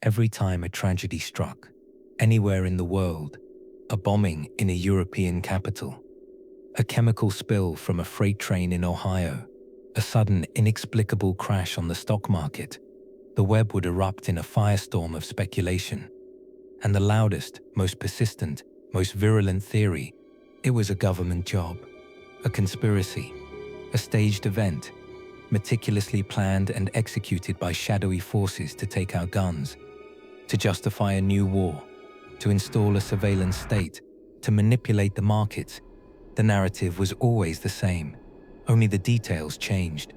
every time a tragedy struck, anywhere in the world, a bombing in a European capital, a chemical spill from a freight train in Ohio, a sudden inexplicable crash on the stock market, the web would erupt in a firestorm of speculation. And the loudest, most persistent, most virulent theory, it was a government job, a conspiracy, a staged event, meticulously planned and executed by shadowy forces to take our guns, to justify a new war, to install a surveillance state, to manipulate the markets. The narrative was always the same, only the details changed.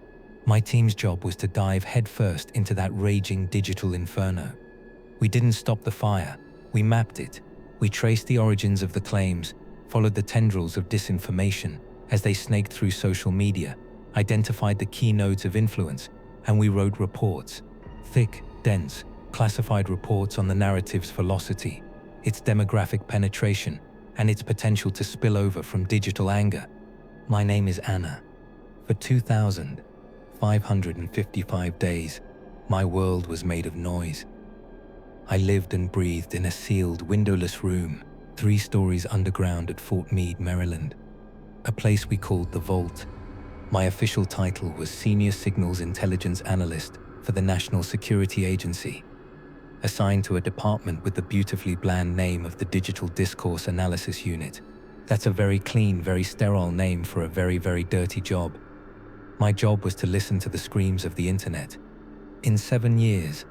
My team's job was to dive headfirst into that raging digital inferno. We didn't stop the fire, we mapped it. We traced the origins of the claims, followed the tendrils of disinformation as they snaked through social media, identified the key nodes of influence, and we wrote reports. Thick, dense, classified reports on the narrative's velocity, its demographic penetration, and its potential to spill over from digital anger. My name is Anna. For 2,555 days, my world was made of noise. I lived and breathed in a sealed, windowless room, 3 stories underground at Fort Meade, Maryland, a place we called the Vault. My official title was Senior Signals Intelligence Analyst for the National Security Agency, assigned to a department with the beautifully bland name of the Digital Discourse Analysis Unit. That's a very clean, very sterile name for a very, very dirty job. My job was to listen to the screams of the internet. In 7 years,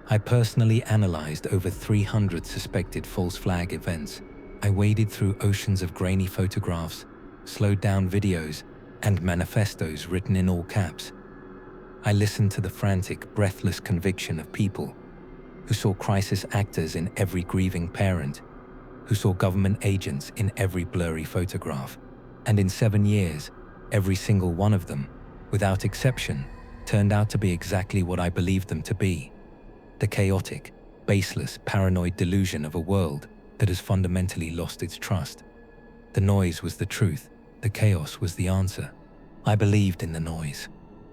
I personally analyzed over 300 suspected false flag events. I waded through oceans of grainy photographs, slowed down videos, and manifestos written in all caps. I listened to the frantic, breathless conviction of people who saw crisis actors in every grieving parent, who saw government agents in every blurry photograph. And in 7 years, every single one of them, without exception, turned out to be exactly what I believed them to be: the chaotic, baseless, paranoid delusion of a world that has fundamentally lost its trust. The noise was the truth, the chaos was the answer. I believed in the noise.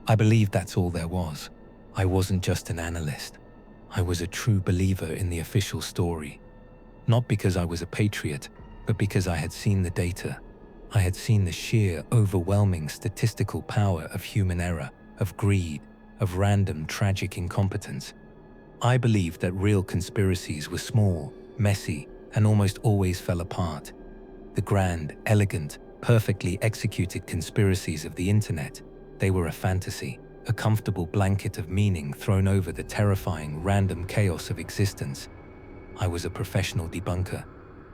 I believed that's all there was. I wasn't just an analyst. I was a true believer in the official story. Not because I was a patriot, but because I had seen the data. I had seen the sheer, overwhelming statistical power of human error, of greed, of random, tragic incompetence. I believed that real conspiracies were small, messy, and almost always fell apart. The grand, elegant, perfectly executed conspiracies of the internet, they were a fantasy, a comfortable blanket of meaning thrown over the terrifying, random chaos of existence. I was a professional debunker,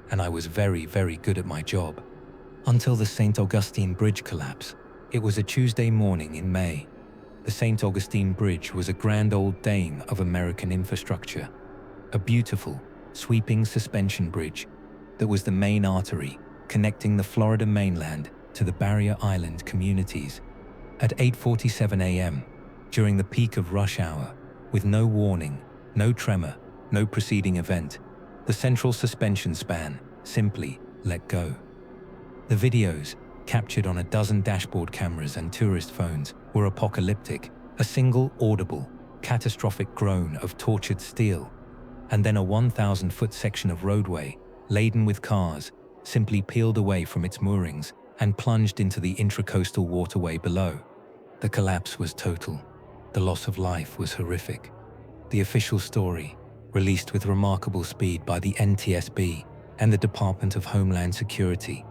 and I was very, very good at my job. Until the St. Augustine Bridge collapse. It was a Tuesday morning in May. The St. Augustine Bridge was a grand old dame of American infrastructure, a beautiful, sweeping suspension bridge that was the main artery connecting the Florida mainland to the Barrier Island communities. At 8:47 a.m., during the peak of rush hour, with no warning, no tremor, no preceding event, the central suspension span simply let go. The videos, captured on a dozen dashboard cameras and tourist phones, were apocalyptic: a single audible, catastrophic groan of tortured steel, and then a 1,000-foot section of roadway, laden with cars, simply peeled away from its moorings and plunged into the intracoastal waterway below. The collapse was total. The loss of life was horrific. The official story, released with remarkable speed by the NTSB and the Department of Homeland Security,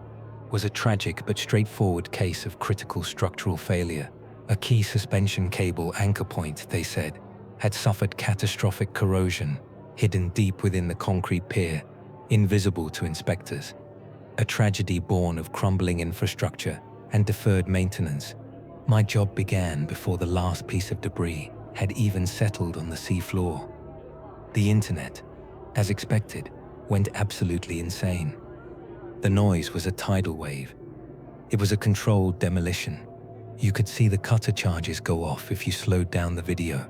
was a tragic but straightforward case of critical structural failure. A key suspension cable anchor point, they said, had suffered catastrophic corrosion, hidden deep within the concrete pier, invisible to inspectors. A tragedy born of crumbling infrastructure and deferred maintenance. My job began before the last piece of debris had even settled on the seafloor. The internet, as expected, went absolutely insane. The noise was a tidal wave. It was a controlled demolition. You could see the cutter charges go off if you slowed down the video.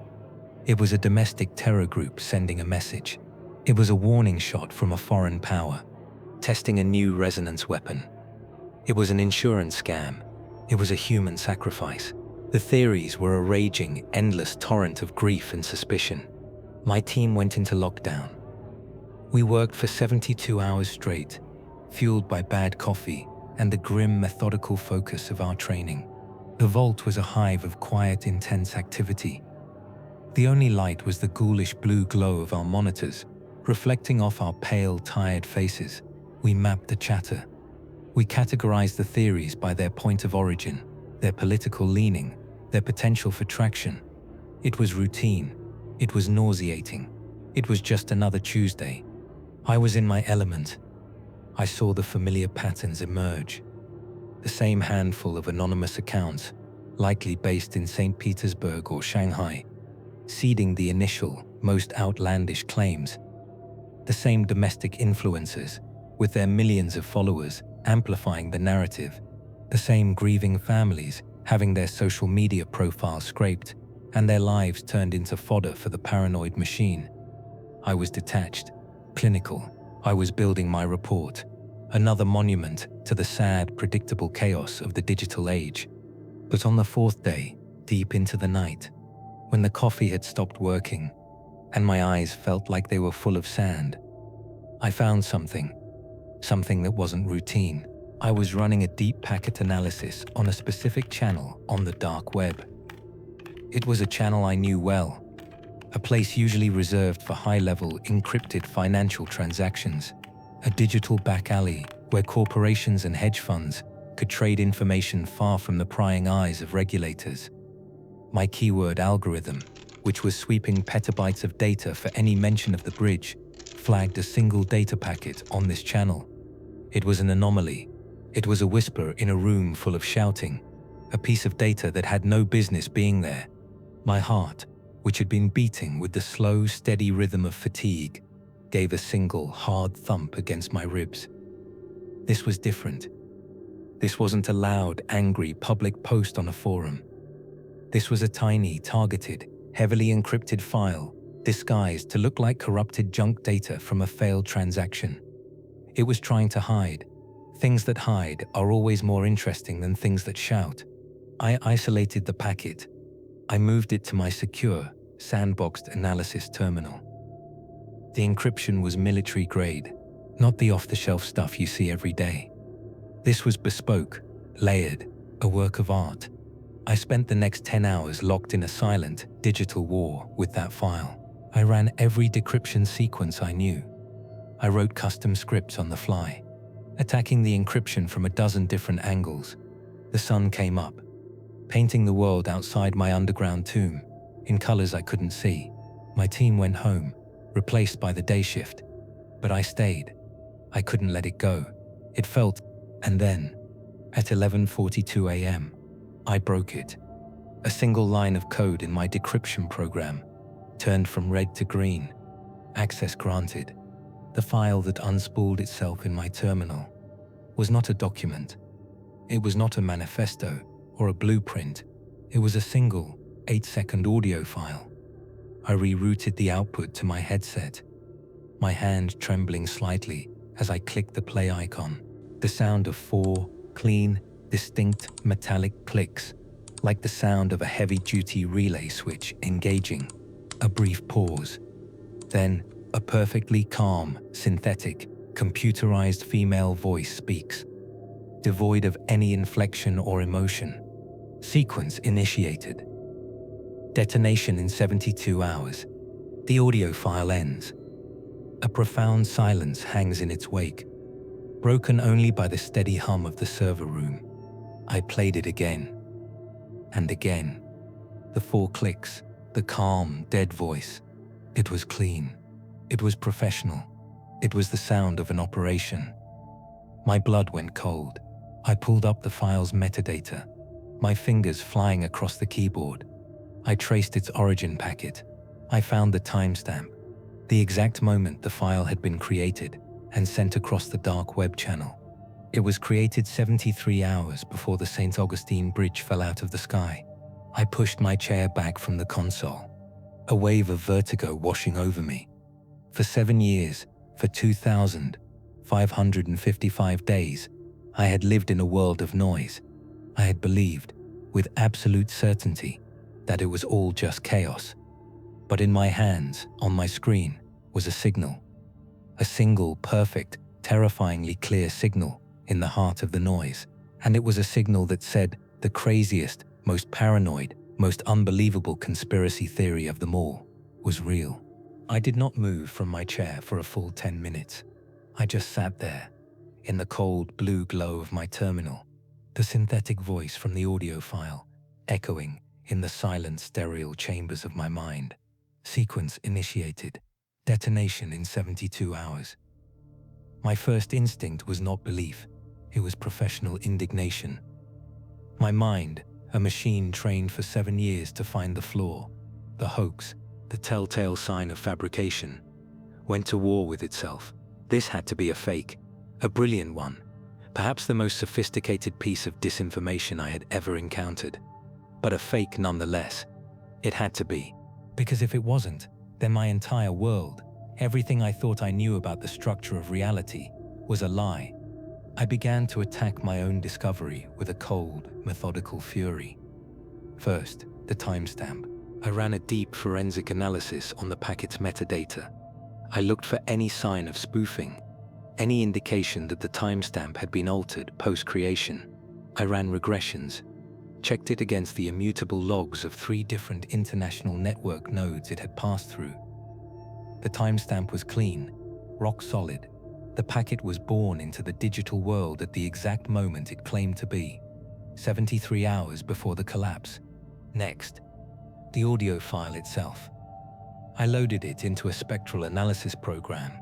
It was a domestic terror group sending a message. It was a warning shot from a foreign power, testing a new resonance weapon. It was an insurance scam. It was a human sacrifice. The theories were a raging, endless torrent of grief and suspicion. My team went into lockdown. We worked for 72 hours straight, fueled by bad coffee and the grim, methodical focus of our training. The vault was a hive of quiet, intense activity. The only light was the ghoulish blue glow of our monitors, reflecting off our pale, tired faces. We mapped the chatter. We categorized the theories by their point of origin, their political leaning, their potential for traction. It was routine. It was nauseating. It was just another Tuesday. I was in my element. I saw the familiar patterns emerge. The same handful of anonymous accounts, likely based in St. Petersburg or Shanghai, seeding the initial, most outlandish claims. The same domestic influencers, with their millions of followers, amplifying the narrative. The same grieving families, having their social media profiles scraped and their lives turned into fodder for the paranoid machine. I was detached, clinical. I was building my report, another monument to the sad, predictable chaos of the digital age. But on the fourth day, deep into the night, when the coffee had stopped working and my eyes felt like they were full of sand, I found something that wasn't routine. I was running a deep packet analysis on a specific channel on the dark web. It was a channel I knew well, a place usually reserved for high-level encrypted financial transactions, a digital back alley where corporations and hedge funds could trade information far from the prying eyes of regulators. My keyword algorithm, which was sweeping petabytes of data for any mention of the bridge, flagged a single data packet on this channel. It was an anomaly. It was a whisper in a room full of shouting, a piece of data that had no business being there. My heart, which had been beating with the slow, steady rhythm of fatigue, gave a single, hard thump against my ribs. This was different. This wasn't a loud, angry, public post on a forum. This was a tiny, targeted, heavily encrypted file, disguised to look like corrupted junk data from a failed transaction. It was trying to hide. Things that hide are always more interesting than things that shout. I isolated the packet. I moved it to my secure, sandboxed analysis terminal. The encryption was military grade, not the off-the-shelf stuff you see every day. This was bespoke, layered, a work of art. I spent the next 10 hours locked in a silent, digital war with that file. I ran every decryption sequence I knew. I wrote custom scripts on the fly, attacking the encryption from a dozen different angles. The sun came up, painting the world outside my underground tomb in colors I couldn't see. My team went home, replaced by the day shift, but I stayed. I couldn't let it go. It felt, and then, at 11:42 a.m., I broke it. A single line of code in my decryption program turned from red to green. Access granted. The file that unspooled itself in my terminal was not a document. It was not a manifesto or a blueprint. It was a single 8-second audio file. I rerouted the output to my headset, my hand trembling slightly as I clicked the play icon. The sound of 4 clean, distinct metallic clicks, like the sound of a heavy-duty relay switch engaging. A brief pause. Then, a perfectly calm, synthetic, computerized female voice speaks, devoid of any inflection or emotion. Sequence initiated. Detonation in 72 hours. The audio file ends. A profound silence hangs in its wake, broken only by the steady hum of the server room. I played it again. And again. The 4 clicks, the calm, dead voice. It was clean. It was professional. It was the sound of an operation. My blood went cold. I pulled up the file's metadata, my fingers flying across the keyboard. I traced its origin packet. I found the timestamp, the exact moment the file had been created and sent across the dark web channel. It was created 73 hours before the St. Augustine Bridge fell out of the sky. I pushed my chair back from the console, a wave of vertigo washing over me. For 7 years, for 2,555 days, I had lived in a world of noise. I had believed, with absolute certainty, that it was all just chaos. But in my hands, on my screen, was a signal. A single, perfect, terrifyingly clear signal in the heart of the noise. And it was a signal that said the craziest, most paranoid, most unbelievable conspiracy theory of them all was real. I did not move from my chair for a full 10 minutes. I just sat there, in the cold blue glow of my terminal, the synthetic voice from the audio file echoing in the silent sterile chambers of my mind. Sequence initiated. Detonation in 72 hours. My first instinct was not belief, it was professional indignation. My mind, a machine trained for 7 years to find the flaw, the hoax, the telltale sign of fabrication, went to war with itself. This had to be a fake, a brilliant one, perhaps the most sophisticated piece of disinformation I had ever encountered. But a fake nonetheless. It had to be. Because if it wasn't, then my entire world, everything I thought I knew about the structure of reality, was a lie. I began to attack my own discovery with a cold, methodical fury. First, the timestamp. I ran a deep forensic analysis on the packet's metadata. I looked for any sign of spoofing, any indication that the timestamp had been altered post-creation. I ran regressions, checked it against the immutable logs of 3 different international network nodes it had passed through. The timestamp was clean, rock solid. The packet was born into the digital world at the exact moment it claimed to be, 73 hours before the collapse. Next, the audio file itself. I loaded it into a spectral analysis program,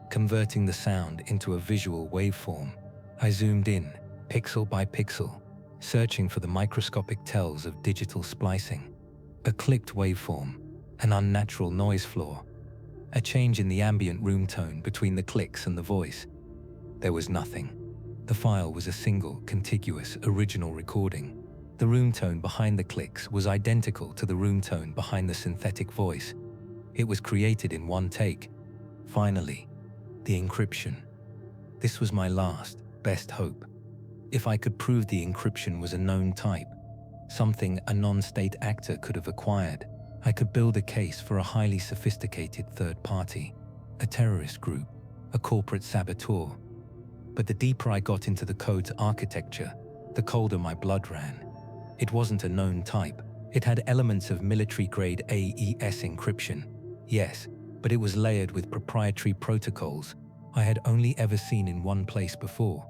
converting the sound into a visual waveform. I zoomed in, pixel by pixel, searching for the microscopic tells of digital splicing. A clicked waveform, an unnatural noise floor, a change in the ambient room tone between the clicks and the voice. There was nothing. The file was a single, contiguous, original recording. The room tone behind the clicks was identical to the room tone behind the synthetic voice. It was created in one take. Finally, the encryption. This was my last, best hope. If I could prove the encryption was a known type, something a non-state actor could have acquired, I could build a case for a highly sophisticated third party, a terrorist group, a corporate saboteur. But the deeper I got into the code's architecture, the colder my blood ran. It wasn't a known type. It had elements of military-grade AES encryption, yes, but it was layered with proprietary protocols I had only ever seen in one place before: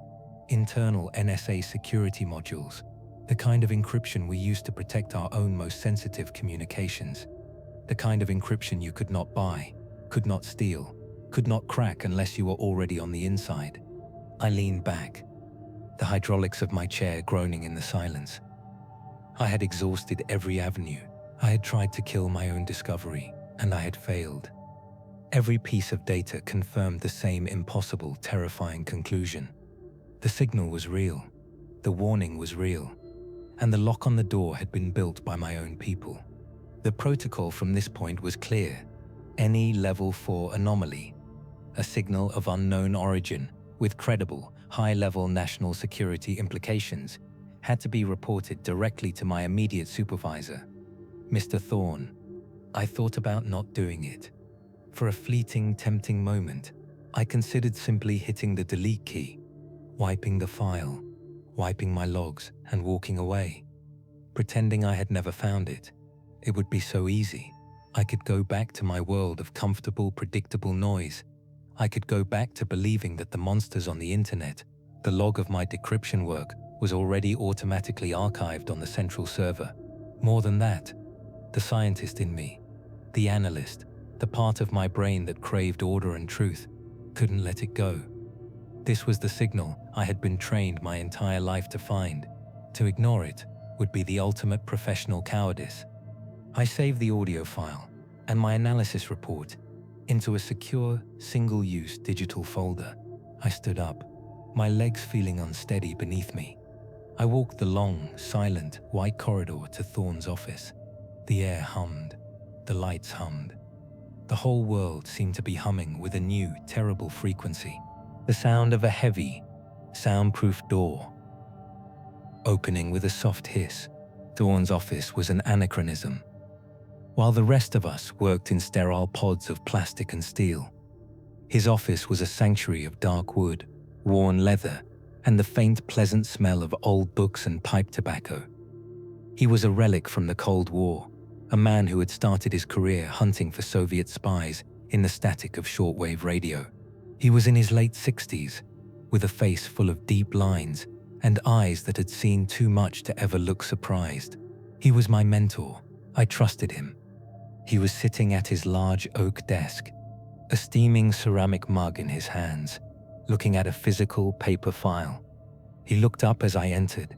internal NSA security modules, the kind of encryption we use to protect our own most sensitive communications, the kind of encryption you could not buy, could not steal, could not crack unless you were already on the inside. I leaned back, the hydraulics of my chair groaning in the silence. I had exhausted every avenue. I had tried to kill my own discovery, and I had failed. Every piece of data confirmed the same impossible, terrifying conclusion. The signal was real, the warning was real, and the lock on the door had been built by my own people. The protocol from this point was clear. Any level 4 anomaly, a signal of unknown origin with credible, high-level national security implications, had to be reported directly to my immediate supervisor, Mr. Thorne. I thought about not doing it. For a fleeting, tempting moment, I considered simply hitting the delete key, wiping the file, wiping my logs, and walking away, pretending I had never found it. It would be so easy. I could go back to my world of comfortable, predictable noise. I could go back to believing that the monsters on the internet, the log of my decryption work, was already automatically archived on the central server. More than that, the scientist in me, the analyst, the part of my brain that craved order and truth, couldn't let it go. This was the signal I had been trained my entire life to find. To ignore it would be the ultimate professional cowardice. I saved the audio file and my analysis report into a secure, single-use digital folder. I stood up, my legs feeling unsteady beneath me. I walked the long, silent, white corridor to Thorne's office. The air hummed, the lights hummed. The whole world seemed to be humming with a new, terrible frequency. The sound of a heavy, soundproof door opening with a soft hiss. Thorne's office was an anachronism. while the rest of us worked in sterile pods of plastic and steel. His office was a sanctuary of dark wood, worn leather, and the faint, pleasant smell of old books and pipe tobacco. He was a relic from the Cold War, a man who had started his career hunting for Soviet spies in the static of shortwave radio. He was in his late 60s, with a face full of deep lines and eyes that had seen too much to ever look surprised. He was my mentor. I trusted him. He was sitting at his large oak desk, a steaming ceramic mug in his hands, looking at a physical paper file. He looked up as I entered,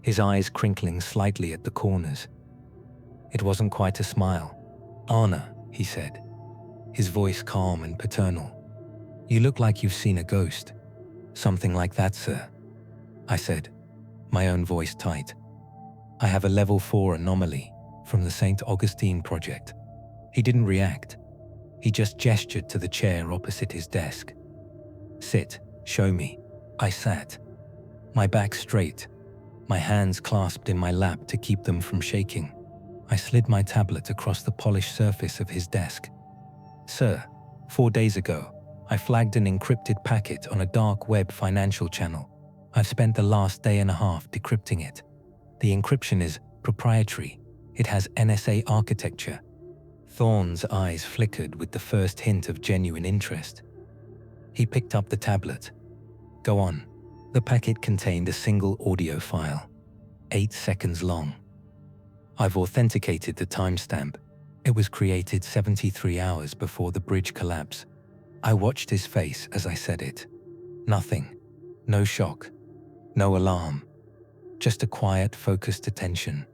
his eyes crinkling slightly at the corners. It wasn't quite a smile. "Anna," he said, his voice calm and paternal. "You look like you've seen a ghost." "Something like that, sir," I said, my own voice tight. "I have a level 4 anomaly from the St. Augustine project." He didn't react. He just gestured to the chair opposite his desk. "Sit, show me." I sat, my back straight, my hands clasped in my lap to keep them from shaking. I slid my tablet across the polished surface of his desk. "Sir, 4 days ago, I flagged an encrypted packet on a dark web financial channel. I've spent the last day and a half decrypting it. The encryption is proprietary. It has NSA architecture." Thorne's eyes flickered with the first hint of genuine interest. He picked up the tablet. "Go on." The packet contained a single audio file, 8 seconds long. "I've authenticated the timestamp. It was created 73 hours before the bridge collapse." I watched his face as I said it. Nothing. No shock. No alarm. Just a quiet, focused attention.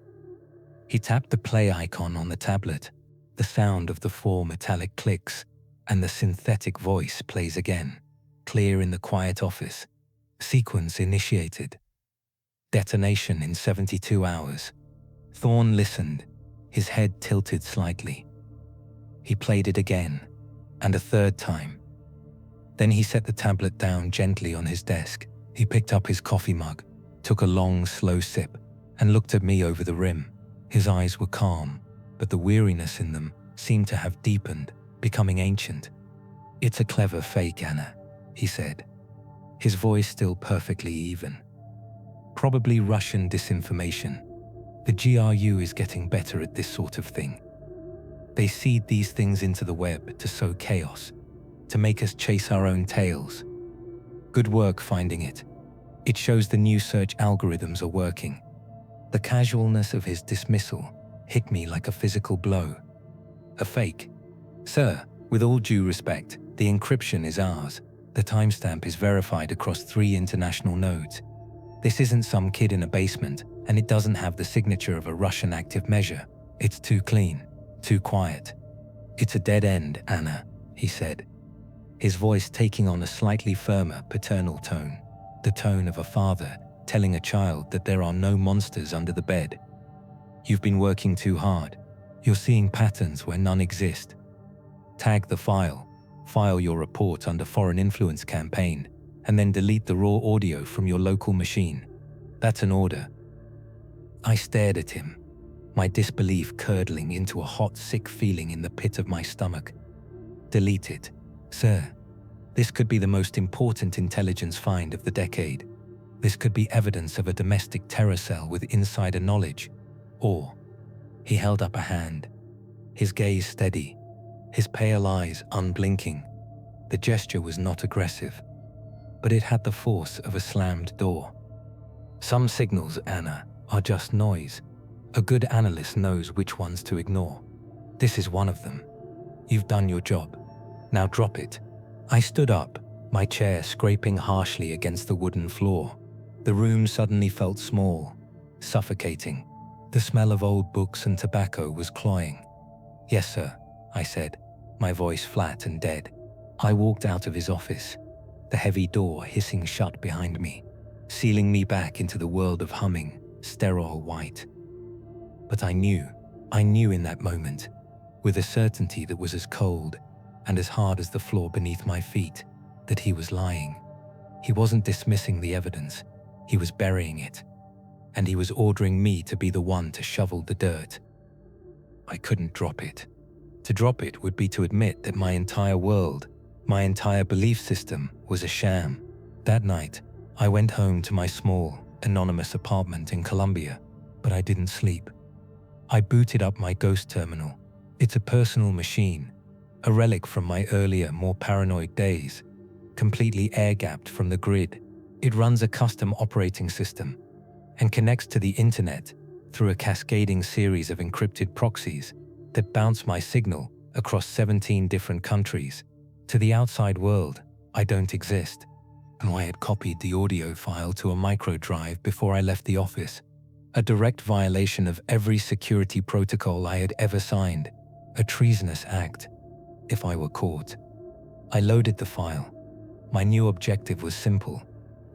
He tapped the play icon on the tablet. The sound of the 4 metallic clicks, and the synthetic voice plays again, clear in the quiet office. Sequence initiated. Detonation in 72 hours. Thorne listened, his head tilted slightly. He played it again, and a third time. Then he set the tablet down gently on his desk. He picked up his coffee mug, took a long, slow sip, and looked at me over the rim. His eyes were calm, but the weariness in them seemed to have deepened, becoming ancient. "It's a clever fake, Anna," he said, his voice still perfectly even. "Probably Russian disinformation. The GRU is getting better at this sort of thing. They seed these things into the web to sow chaos, to make us chase our own tails. Good work finding it. It shows the new search algorithms are working." The casualness of his dismissal hit me like a physical blow. "A fake? Sir, with all due respect, the encryption is ours. The timestamp is verified across 3 international nodes. This isn't some kid in a basement, and it doesn't have the signature of a Russian active measure. It's too clean, too quiet. It's a dead end, Anna," he said, his voice taking on a slightly firmer paternal tone, the tone of a father telling a child that there are no monsters under the bed. "You've been working too hard. You're seeing patterns where none exist. Tag the file your report under Foreign Influence Campaign, and then delete the raw audio from your local machine. That's an order." I stared at him, my disbelief curdling into a hot, sick feeling in the pit of my stomach. "Delete it, sir. This could be the most important intelligence find of the decade. This could be evidence of a domestic terror cell with insider knowledge. Or..." He held up a hand, his gaze steady, his pale eyes unblinking. The gesture was not aggressive, but it had the force of a slammed door. "Some signals, Anna, are just noise. A good analyst knows which ones to ignore. This is one of them. You've done your job. Now drop it." I stood up, my chair scraping harshly against the wooden floor. The room suddenly felt small, suffocating. The smell of old books and tobacco was cloying. "Yes, sir," I said, my voice flat and dead. I walked out of his office, the heavy door hissing shut behind me, sealing me back into the world of humming, sterile white. But I knew in that moment, with a certainty that was as cold and as hard as the floor beneath my feet, that he was lying. He wasn't dismissing the evidence. He was burying it, and he was ordering me to be the one to shovel the dirt. I couldn't drop it. To drop it would be to admit that my entire world, my entire belief system, was a sham. That night, I went home to my small, anonymous apartment in Colombia, but I didn't sleep. I booted up my ghost terminal. It's a personal machine, a relic from my earlier, more paranoid days, completely air-gapped from the grid. It runs a custom operating system and connects to the internet through a cascading series of encrypted proxies that bounce my signal across 17 different countries. To the outside world, I don't exist. And I had copied the audio file to a micro drive before I left the office, a direct violation of every security protocol I had ever signed, a treasonous act, if I were caught. I loaded the file. My new objective was simple.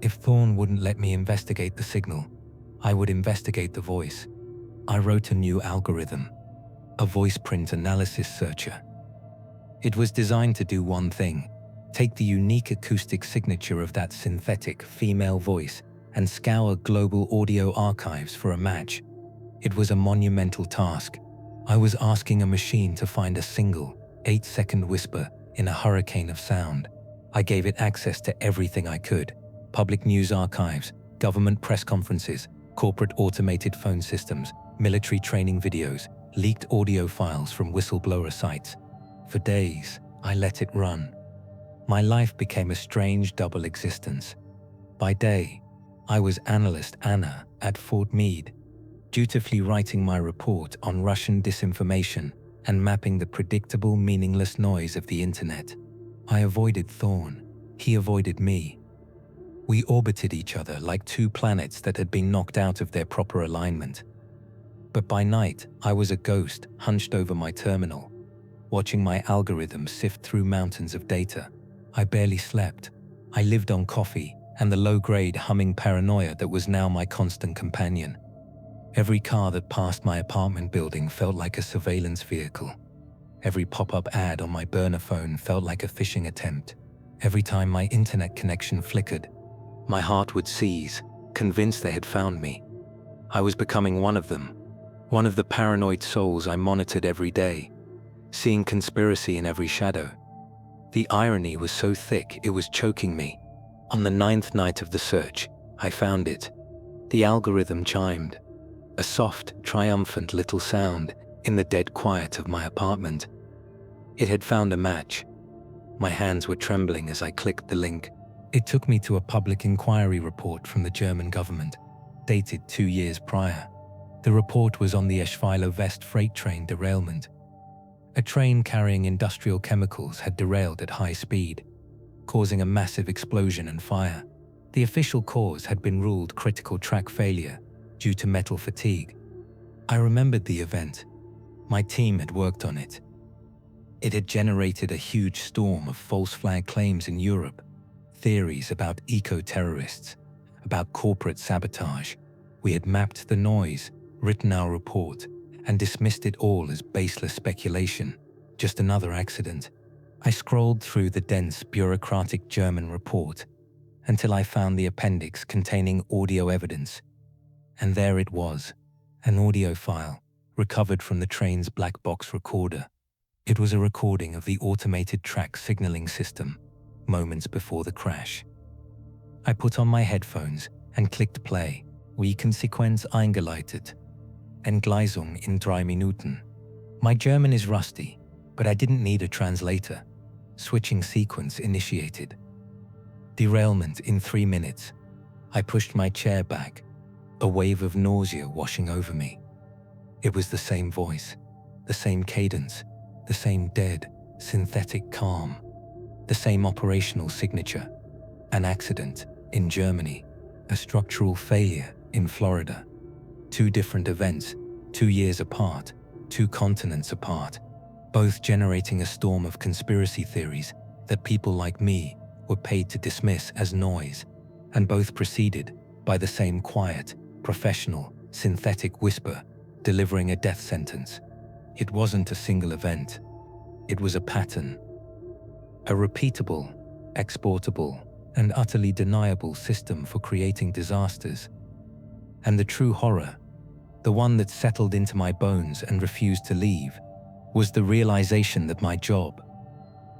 If Thorn wouldn't let me investigate the signal, I would investigate the voice. I wrote a new algorithm, a voice print analysis searcher. It was designed to do one thing: take the unique acoustic signature of that synthetic female voice and scour global audio archives for a match. It was a monumental task. I was asking a machine to find a single, 8-second whisper in a hurricane of sound. I gave it access to everything I could: public news archives, government press conferences, corporate automated phone systems, military training videos, leaked audio files from whistleblower sites. For days, I let it run. My life became a strange double existence. By day, I was analyst Anna at Fort Meade, dutifully writing my report on Russian disinformation and mapping the predictable, meaningless noise of the internet. I avoided Thorn. He avoided me. We orbited each other like two planets that had been knocked out of their proper alignment. But by night, I was a ghost hunched over my terminal, watching my algorithm sift through mountains of data. I barely slept. I lived on coffee and the low-grade humming paranoia that was now my constant companion. Every car that passed my apartment building felt like a surveillance vehicle. Every pop-up ad on my burner phone felt like a phishing attempt. Every time my internet connection flickered, my heart would seize, convinced they had found me. I was becoming one of them, one of the paranoid souls I monitored every day, seeing conspiracy in every shadow. The irony was so thick it was choking me. On the 9th night of the search, I found it. The algorithm chimed, a soft, triumphant little sound in the dead quiet of my apartment. It had found a match. My hands were trembling as I clicked the link. It took me to a public inquiry report from the German government, dated 2 years prior. The report was on the Eschweiler West freight train derailment. A train carrying industrial chemicals had derailed at high speed, causing a massive explosion and fire. The official cause had been ruled critical track failure due to metal fatigue. I remembered the event. My team had worked on it. It had generated a huge storm of false flag claims in Europe, theories about eco-terrorists, about corporate sabotage. We had mapped the noise, written our report, and dismissed it all as baseless speculation, just another accident. I scrolled through the dense, bureaucratic German report until I found the appendix containing audio evidence. And there it was, an audio file recovered from the train's black box recorder. It was a recording of the automated track signaling system moments before the crash. I put on my headphones and clicked play. Wie Konsequenz eingeleitet. Entgleisung in 3 Minuten. My German is rusty, but I didn't need a translator. Switching sequence initiated. Derailment in 3 minutes. I pushed my chair back, a wave of nausea washing over me. It was the same voice, the same cadence, the same dead, synthetic calm, the same operational signature. An accident in Germany, a structural failure in Florida. 2 different events, 2 years apart, 2 continents apart, both generating a storm of conspiracy theories that people like me were paid to dismiss as noise, and both preceded by the same quiet, professional, synthetic whisper delivering a death sentence. It wasn't a single event. It was a pattern. A repeatable, exportable, and utterly deniable system for creating disasters. And the true horror, the one that settled into my bones and refused to leave, was the realization that my job,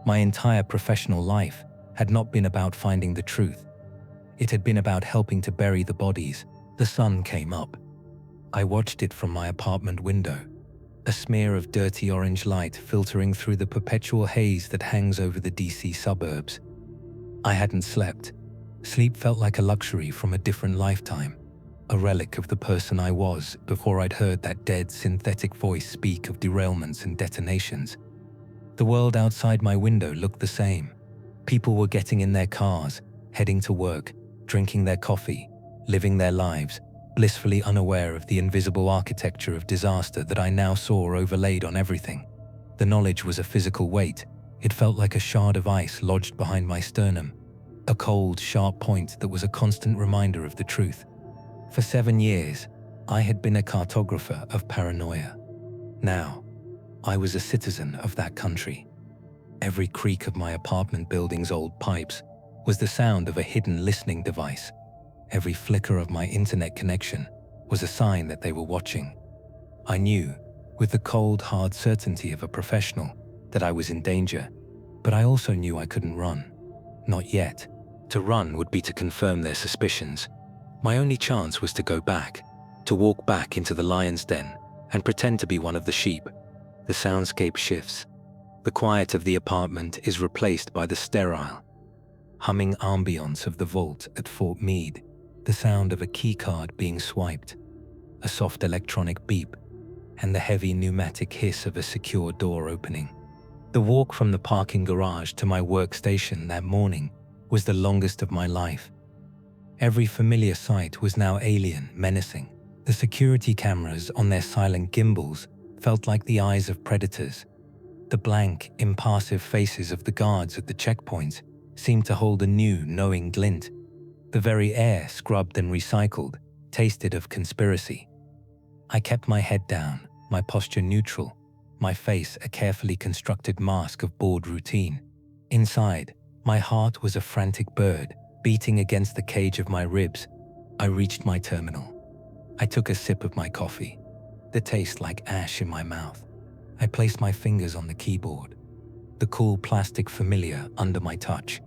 my entire professional life, had not been about finding the truth. It had been about helping to bury the bodies. The sun came up. I watched it from my apartment window, a smear of dirty orange light filtering through the perpetual haze that hangs over the DC suburbs. I hadn't slept. Sleep felt like a luxury from a different lifetime, a relic of the person I was before I'd heard that dead synthetic voice speak of derailments and detonations. The world outside my window looked the same. People were getting in their cars, heading to work, drinking their coffee, living their lives, blissfully unaware of the invisible architecture of disaster that I now saw overlaid on everything. The knowledge was a physical weight. It felt like a shard of ice lodged behind my sternum, a cold, sharp point that was a constant reminder of the truth. For 7 years, I had been a cartographer of paranoia. Now, I was a citizen of that country. Every creak of my apartment building's old pipes was the sound of a hidden listening device. Every flicker of my internet connection was a sign that they were watching. I knew, with the cold, hard certainty of a professional, that I was in danger, but I also knew I couldn't run. Not yet. To run would be to confirm their suspicions. My only chance was to go back, to walk back into the lion's den and pretend to be one of the sheep. The soundscape shifts. The quiet of the apartment is replaced by the sterile, humming ambience of the vault at Fort Meade, the sound of a keycard being swiped, a soft electronic beep, and the heavy pneumatic hiss of a secure door opening. The walk from the parking garage to my workstation that morning was the longest of my life. Every familiar sight was now alien, menacing. The security cameras on their silent gimbals felt like the eyes of predators. The blank, impassive faces of the guards at the checkpoints seemed to hold a new, knowing glint. The very air, scrubbed and recycled, tasted of conspiracy. I kept my head down, my posture neutral, my face a carefully constructed mask of bored routine. Inside, my heart was a frantic bird, beating against the cage of my ribs. I reached my terminal. I took a sip of my coffee, the taste like ash in my mouth. I placed my fingers on the keyboard, the cool plastic familiar under my touch,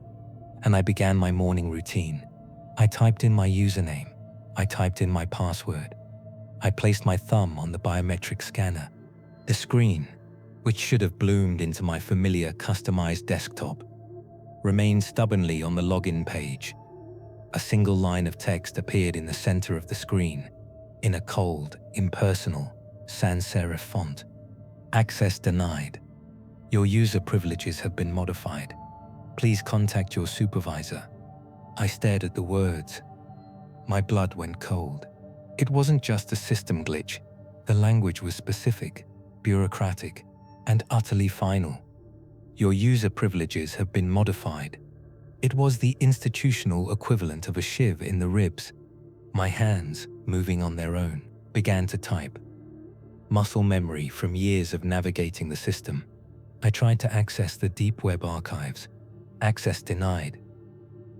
and I began my morning routine. I typed in my username. I typed in my password. I placed my thumb on the biometric scanner. The screen, which should have bloomed into my familiar customized desktop, remained stubbornly on the login page. A single line of text appeared in the center of the screen, in a cold, impersonal, sans serif font. Access denied. Your user privileges have been modified. Please contact your supervisor. I stared at the words. My blood went cold. It wasn't just a system glitch. The language was specific, bureaucratic, and utterly final. Your user privileges have been modified. It was the institutional equivalent of a shiv in the ribs. My hands, moving on their own, began to type. Muscle memory from years of navigating the system. I tried to access the deep web archives. Access denied.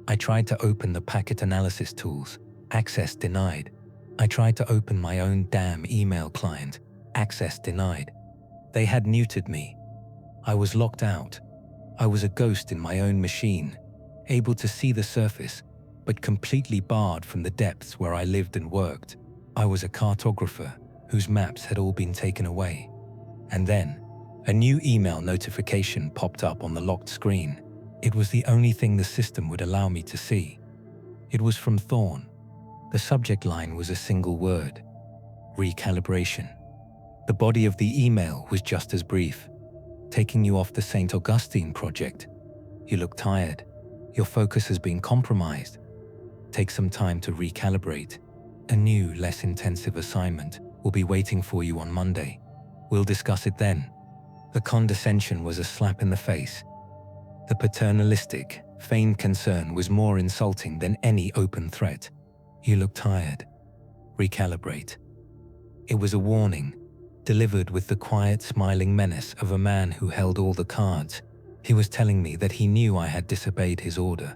I tried to open the packet analysis tools. Access denied. I tried to open my own damn email client. Access denied. They had neutered me. I was locked out. I was a ghost in my own machine, able to see the surface, but completely barred from the depths where I lived and worked. I was a cartographer whose maps had all been taken away. And then, a new email notification popped up on the locked screen. It was the only thing the system would allow me to see. It was from Thorne. The subject line was a single word: recalibration. The body of the email was just as brief: taking you off the St. Augustine project. You look tired. Your focus has been compromised. Take some time to recalibrate. A new, less intensive assignment will be waiting for you on Monday. We'll discuss it then. The condescension was a slap in the face. The paternalistic, feigned concern was more insulting than any open threat. You look tired. Recalibrate. It was a warning, delivered with the quiet, smiling menace of a man who held all the cards. He was telling me that he knew I had disobeyed his order.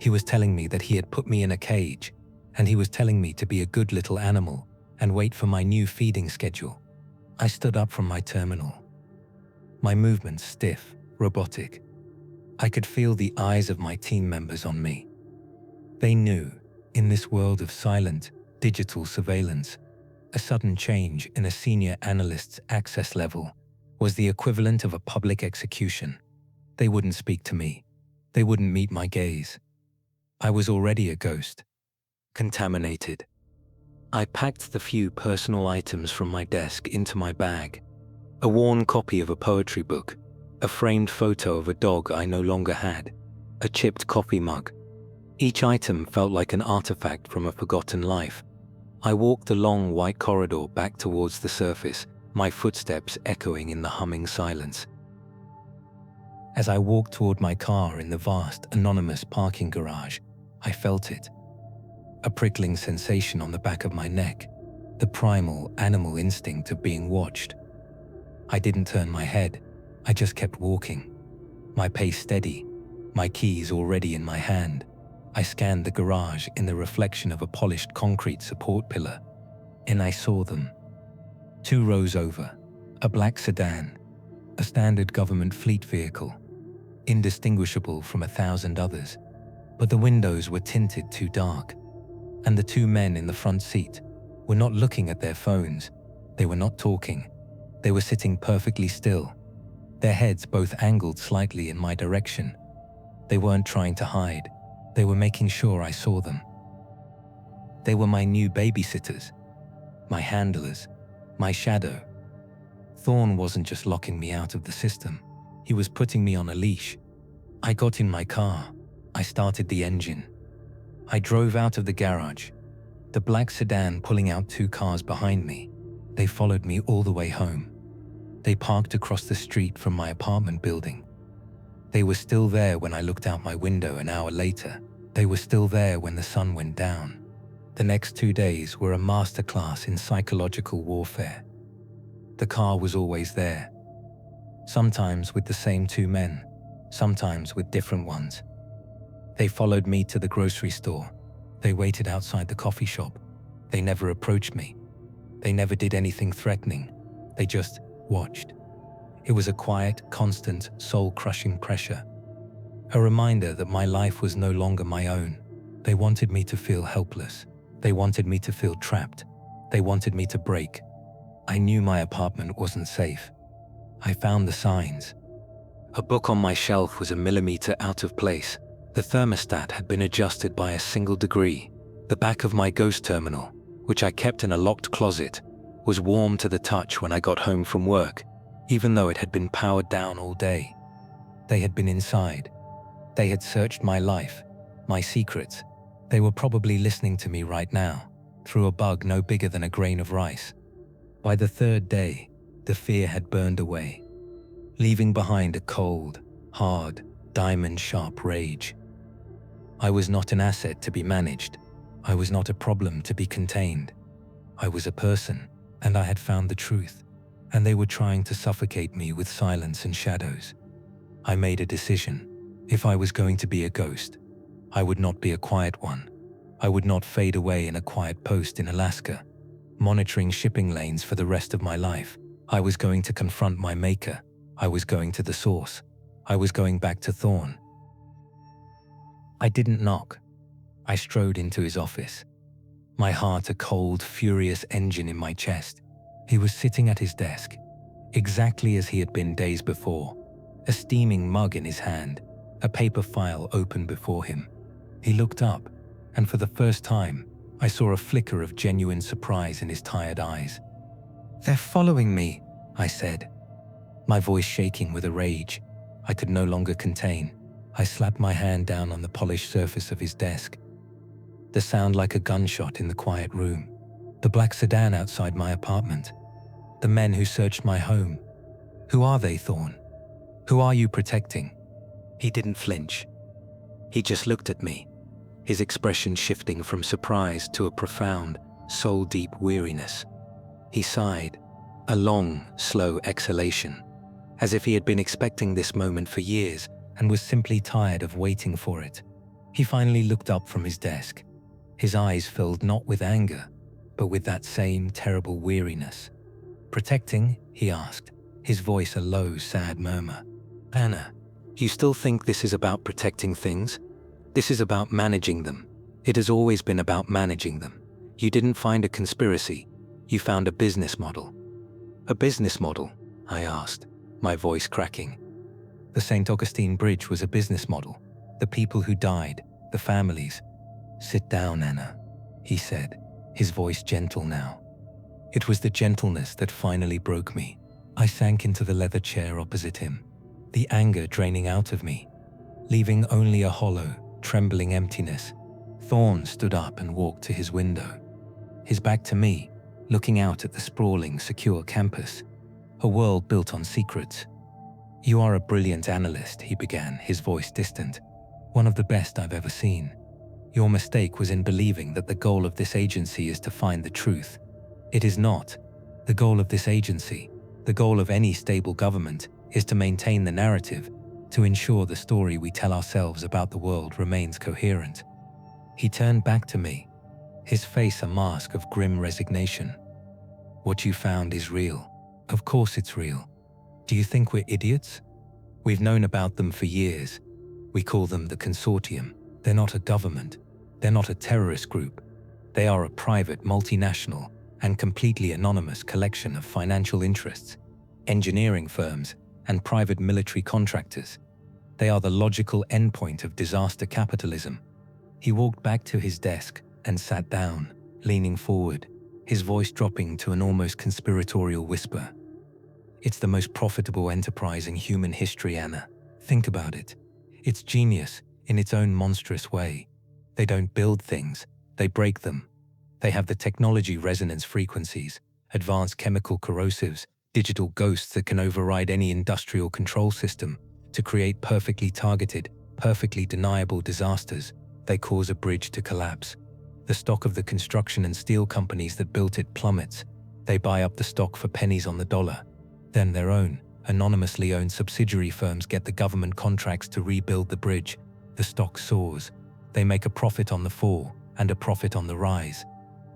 He was telling me that he had put me in a cage, and he was telling me to be a good little animal and wait for my new feeding schedule. I stood up from my terminal, my movements stiff, robotic. I could feel the eyes of my team members on me. They knew, in this world of silent, digital surveillance, a sudden change in a senior analyst's access level was the equivalent of a public execution. They wouldn't speak to me. They wouldn't meet my gaze. I was already a ghost, contaminated. I packed the few personal items from my desk into my bag. A worn copy of a poetry book, a framed photo of a dog I no longer had, a chipped coffee mug. Each item felt like an artifact from a forgotten life. I walked the long white corridor back towards the surface, my footsteps echoing in the humming silence. As I walked toward my car in the vast, anonymous parking garage, I felt it. A prickling sensation on the back of my neck, the primal animal instinct of being watched. I didn't turn my head, I just kept walking. My pace steady, my keys already in my hand. I scanned the garage in the reflection of a polished concrete support pillar, and I saw them. 2 rows over, a black sedan, a standard government fleet vehicle, indistinguishable from 1,000 others, but the windows were tinted too dark, and the 2 men in the front seat were not looking at their phones, they were not talking, they were sitting perfectly still, their heads both angled slightly in my direction. They weren't trying to hide, they were making sure I saw them. They were my new babysitters, my handlers, my shadow. Thorn wasn't just locking me out of the system, he was putting me on a leash. I got in my car, I started the engine. I drove out of the garage, the black sedan pulling out 2 cars behind me. They followed me all the way home. They parked across the street from my apartment building. They were still there when I looked out my window an hour later. They were still there when the sun went down. The next 2 days were a masterclass in psychological warfare. The car was always there, sometimes with the same 2 men, sometimes with different ones. They followed me to the grocery store. They waited outside the coffee shop. They never approached me. They never did anything threatening. They just watched. It was a quiet, constant, soul-crushing pressure. A reminder that my life was no longer my own. They wanted me to feel helpless. They wanted me to feel trapped. They wanted me to break. I knew my apartment wasn't safe. I found the signs. A book on my shelf was a millimeter out of place. The thermostat had been adjusted by a single degree. The back of my ghost terminal, which I kept in a locked closet, was warm to the touch when I got home from work, even though it had been powered down all day. They had been inside. They had searched my life, my secrets. They were probably listening to me right now, through a bug no bigger than a grain of rice. By the 3rd day, the fear had burned away, leaving behind a cold, hard, diamond-sharp rage. I was not an asset to be managed. I was not a problem to be contained. I was a person, and I had found the truth, and they were trying to suffocate me with silence and shadows. I made a decision. If I was going to be a ghost, I would not be a quiet one. I would not fade away in a quiet post in Alaska, monitoring shipping lanes for the rest of my life. I was going to confront my maker. I was going to the source. I was going back to Thorn. I didn't knock. I strode into his office, my heart a cold, furious engine in my chest. He was sitting at his desk, exactly as he had been days before, a steaming mug in his hand, a paper file open before him. He looked up, and for the first time, I saw a flicker of genuine surprise in his tired eyes. "They're following me," I said, my voice shaking with a rage I could no longer contain. I slapped my hand down on the polished surface of his desk. The sound like a gunshot in the quiet room. The black sedan outside my apartment. The men who searched my home. Who are they, Thorn? Who are you protecting? He didn't flinch. He just looked at me, his expression shifting from surprise to a profound, soul-deep weariness. He sighed, a long, slow exhalation, as if he had been expecting this moment for years and was simply tired of waiting for it. He finally looked up from his desk. His eyes filled not with anger, but with that same terrible weariness. "Protecting?" he asked, his voice a low, sad murmur. "Anna, you still think this is about protecting things? This is about managing them. It has always been about managing them. You didn't find a conspiracy, you found a business model." "A business model?" I asked, my voice cracking. "The St. Augustine Bridge was a business model. The people who died, the families." "Sit down, Anna," he said, his voice gentle now. It was the gentleness that finally broke me. I sank into the leather chair opposite him, the anger draining out of me, leaving only a hollow, trembling emptiness. Thorne stood up and walked to his window, his back to me, looking out at the sprawling, secure campus, a world built on secrets. "You are a brilliant analyst," he began, his voice distant. "One of the best I've ever seen. Your mistake was in believing that the goal of this agency is to find the truth. It is not. The goal of this agency, the goal of any stable government, is to maintain the narrative, to ensure the story we tell ourselves about the world remains coherent." He turned back to me, his face a mask of grim resignation. "What you found is real. Of course it's real. Do you think we're idiots? We've known about them for years. We call them the Consortium. They're not a government. They're not a terrorist group. They are a private, multinational, and completely anonymous collection of financial interests, engineering firms, and private military contractors. They are the logical endpoint of disaster capitalism." He walked back to his desk and sat down, leaning forward, his voice dropping to an almost conspiratorial whisper. "It's the most profitable enterprise in human history, Anna. Think about it. It's genius in its own monstrous way. They don't build things, they break them. They have the technology resonance frequencies, advanced chemical corrosives, digital ghosts that can override any industrial control system to create perfectly targeted, perfectly deniable disasters. They cause a bridge to collapse. The stock of the construction and steel companies that built it plummets. They buy up the stock for pennies on the dollar. Then their own, anonymously owned subsidiary firms get the government contracts to rebuild the bridge. The stock soars. They make a profit on the fall and a profit on the rise.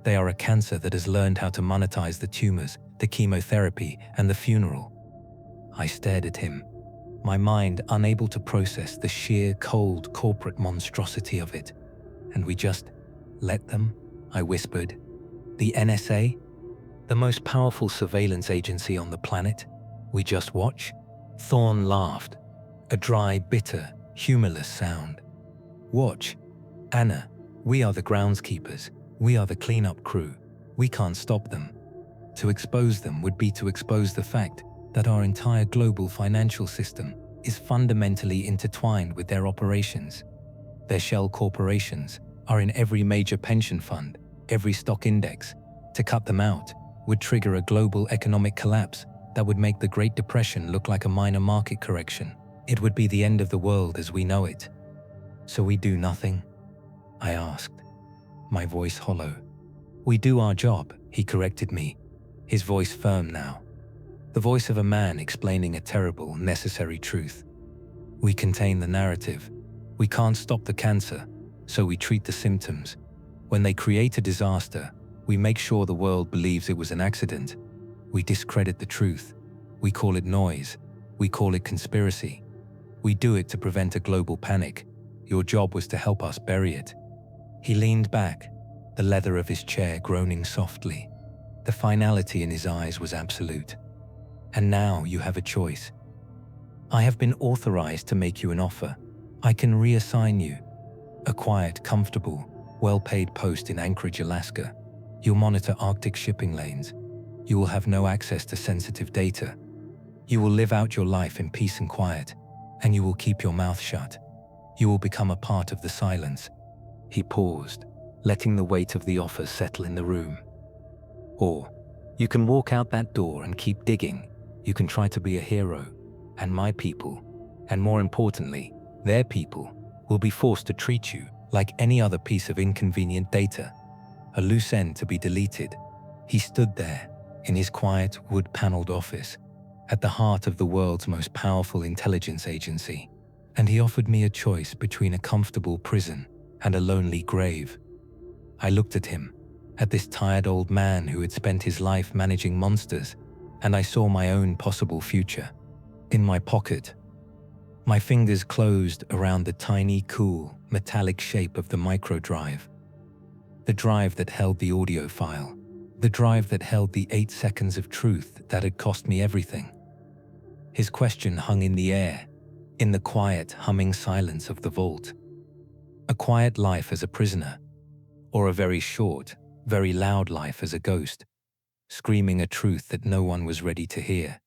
They are a cancer that has learned how to monetize the tumors, the chemotherapy, and the funeral." I stared at him, my mind unable to process the sheer, cold, corporate monstrosity of it. "And we just let them?" I whispered. "The NSA? The most powerful surveillance agency on the planet? We just watch?" Thorne laughed, a dry, bitter, humorless sound. "Watch? Anna, we are the groundskeepers. We are the cleanup crew. We can't stop them. To expose them would be to expose the fact that our entire global financial system is fundamentally intertwined with their operations. Their shell corporations are in every major pension fund, every stock index. To cut them out would trigger a global economic collapse that would make the Great Depression look like a minor market correction. It would be the end of the world as we know it." "So we do nothing?" I asked, my voice hollow. "We do our job," he corrected me, his voice firm now, the voice of a man explaining a terrible, necessary truth. "We contain the narrative. We can't stop the cancer, so we treat the symptoms. When they create a disaster, we make sure the world believes it was an accident. We discredit the truth. We call it noise. We call it conspiracy. We do it to prevent a global panic. Your job was to help us bury it." He leaned back, the leather of his chair groaning softly. The finality in his eyes was absolute. "And now you have a choice. I have been authorized to make you an offer. I can reassign you. A quiet, comfortable, well-paid post in Anchorage, Alaska. You'll monitor Arctic shipping lanes. You will have no access to sensitive data. You will live out your life in peace and quiet, and you will keep your mouth shut. You will become a part of the silence." He paused, letting the weight of the offer settle in the room. "Or, you can walk out that door and keep digging. You can try to be a hero, and my people, and more importantly, their people, will be forced to treat you like any other piece of inconvenient data, a loose end to be deleted." He stood there, in his quiet, wood-paneled office, at the heart of the world's most powerful intelligence agency, and he offered me a choice between a comfortable prison and a lonely grave. I looked at him, at this tired old man who had spent his life managing monsters, and I saw my own possible future. In my pocket, my fingers closed around the tiny, cool, metallic shape of the microdrive. The drive that held the audio file. The drive that held the 8 seconds of truth that had cost me everything. His question hung in the air, in the quiet, humming silence of the vault. A quiet life as a prisoner, or a very short, very loud life as a ghost, screaming a truth that no one was ready to hear.